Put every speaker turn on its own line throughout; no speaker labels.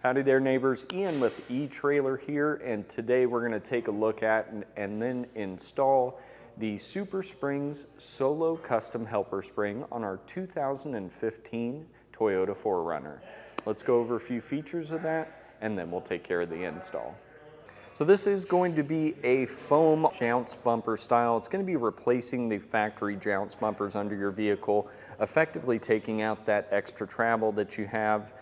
Howdy there, neighbors. Ian with eTrailer here, and today we're going to take a look at and then install the SuperSprings Solo Custom Helper Spring on our 2015 Toyota 4Runner. Let's go over a few features of that, and then we'll take care of the install. So this is going to be a foam jounce bumper style. It's going to be replacing the factory jounce bumpers under your vehicle, effectively taking out that extra travel that you have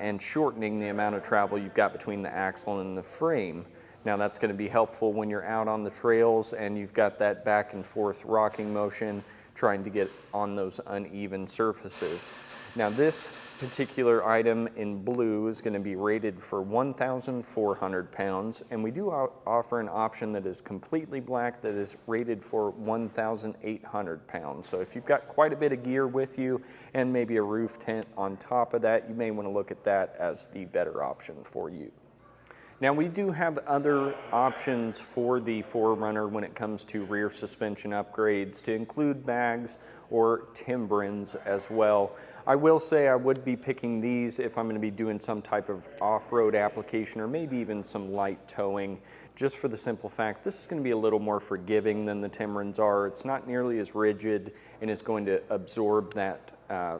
and shortening the amount of travel you've got between the axle and the frame. Now that's going to be helpful when you're out on the trails and you've got that back and forth rocking motion trying to get on those uneven surfaces. Now this particular item in blue is going to be rated for 1,400 pounds, and we do offer an option that is completely black that is rated for 1,800 pounds. So if you've got quite a bit of gear with you and maybe a roof tent on top of that, you may want to look at that as the better option for you. Now we do have other options for the 4Runner when it comes to rear suspension upgrades, to include bags or timbrins as well. I will say I would be picking these if I'm going to be doing some type of off-road application or maybe even some light towing, just for the simple fact this is going to be a little more forgiving than the timbrins are. It's not nearly as rigid, and it's going to absorb that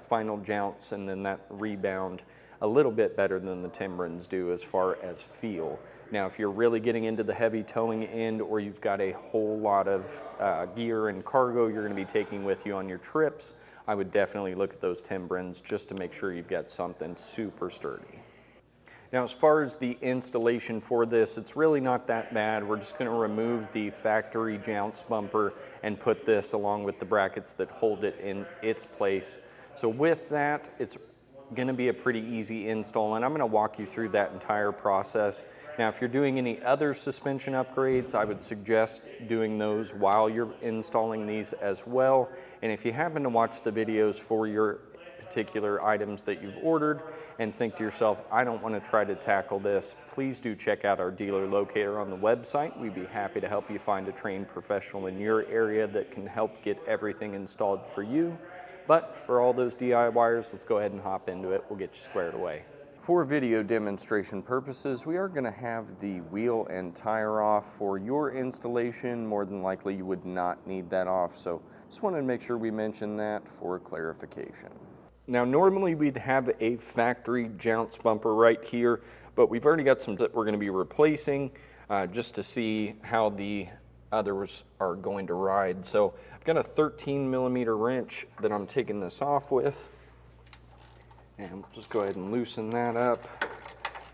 final jounce and then that rebound a little bit better than the timbrins do as far as feel. Now if you're really getting into the heavy towing end, or you've got a whole lot of gear and cargo you're going to be taking with you on your trips, I would definitely look at those timbrins just to make sure you've got something super sturdy. Now as far as the installation for this, it's really not that bad. We're just going to remove the factory jounce bumper and put this along with the brackets that hold it in its place. So with that, it's going to be a pretty easy install, and I'm going to walk you through that entire process. Now if you're doing any other suspension upgrades, I would suggest doing those while you're installing these as well. And if you happen to watch the videos for your particular items that you've ordered and think to yourself, I don't want to try to tackle this, please do check out our dealer locator on the website. We'd be happy to help you find a trained professional in your area that can help get everything installed for you. But for all those DIYers, let's go ahead and hop into it. We'll get you squared away. For video demonstration purposes, we are going to have the wheel and tire off. For your installation, more than likely you would not need that off, so just wanted to make sure we mention that for clarification. Now normally we'd have a factory jounce bumper right here, but we've already got some that we're going to be replacing just to see how the others are going to ride. So I've got a 13mm wrench that I'm taking this off with. And we'll just go ahead and loosen that up,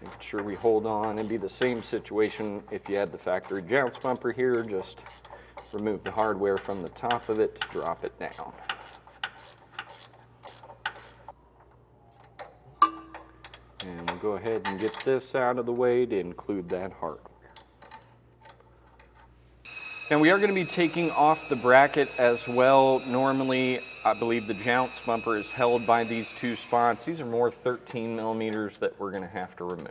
make sure we hold on. It'd be the same situation if you had the factory jounce bumper here, just remove the hardware from the top of it to drop it down. And we'll go ahead and get this out of the way to include that hardware. Now we are going to be taking off the bracket as well. Normally, I believe the jounce bumper is held by these two spots. These are more 13mm that we're going to have to remove.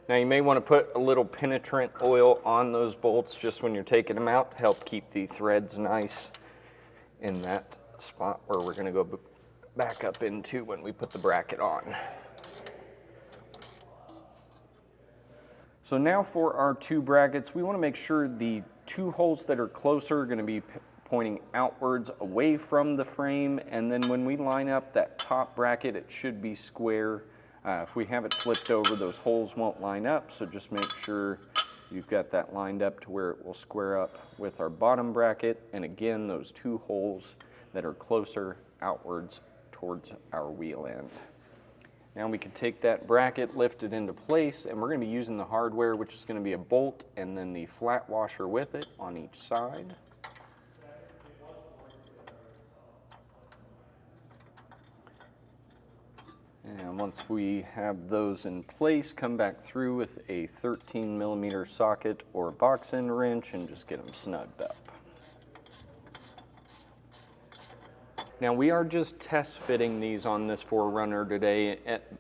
Now you may want to put a little penetrant oil on those bolts just when you're taking them out to help keep the threads nice in that spot where we're going to go back up into when we put the bracket on. So now for our two brackets, we want to make sure the two holes that are closer are going to be pointing outwards away from the frame, and then when we line up that top bracket, it should be square. If we have it flipped over, those holes won't line up, so just make sure you've got that lined up to where it will square up with our bottom bracket, and again, those two holes that are closer outwards towards our wheel end. Now we can take that bracket, lift it into place, and we're going to be using the hardware, which is going to be a bolt and then the flat washer with it on each side. And once we have those in place, come back through with a 13mm socket or box end wrench and just get them snugged up. Now we are just test fitting these on this 4Runner today.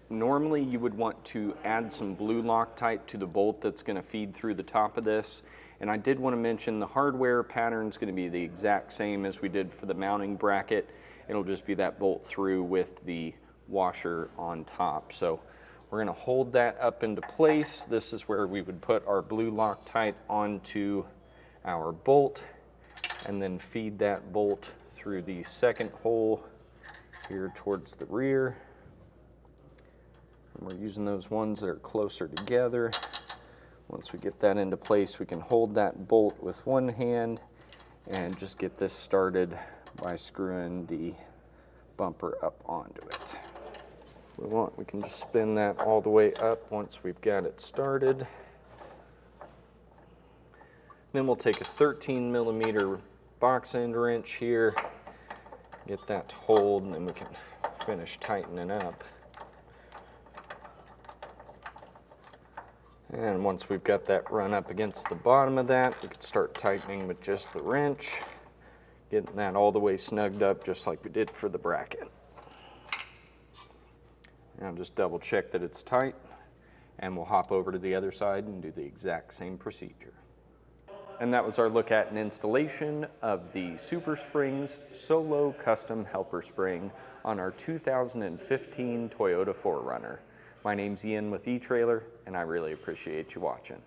Normally you would want to add some blue Loctite to the bolt that's going to feed through the top of this, And I did want to mention the hardware pattern is going to be the exact same as we did for the mounting bracket. It'll just be that bolt through with the washer on top. So we're going to hold that up into place. This is where we would put our blue Loctite onto our bolt and then feed that bolt through the second hole here towards the rear. And we're using those ones that are closer together. Once we get that into place, we can hold that bolt with one hand and just get this started by screwing the bumper up onto it. If we can just spin that all the way up once we've got it started. Then we'll take a 13mm box end wrench here, get that to hold, and then we can finish tightening up. And once we've got that run up against the bottom of that, we can start tightening with just the wrench, getting that all the way snugged up just like we did for the bracket. Now just double check that it's tight, and we'll hop over to the other side and do the exact same procedure. And that was our look at an installation of the SuperSprings Solo Custom Helper Spring on our 2015 Toyota 4Runner. My name's Ian with eTrailer, and I really appreciate you watching.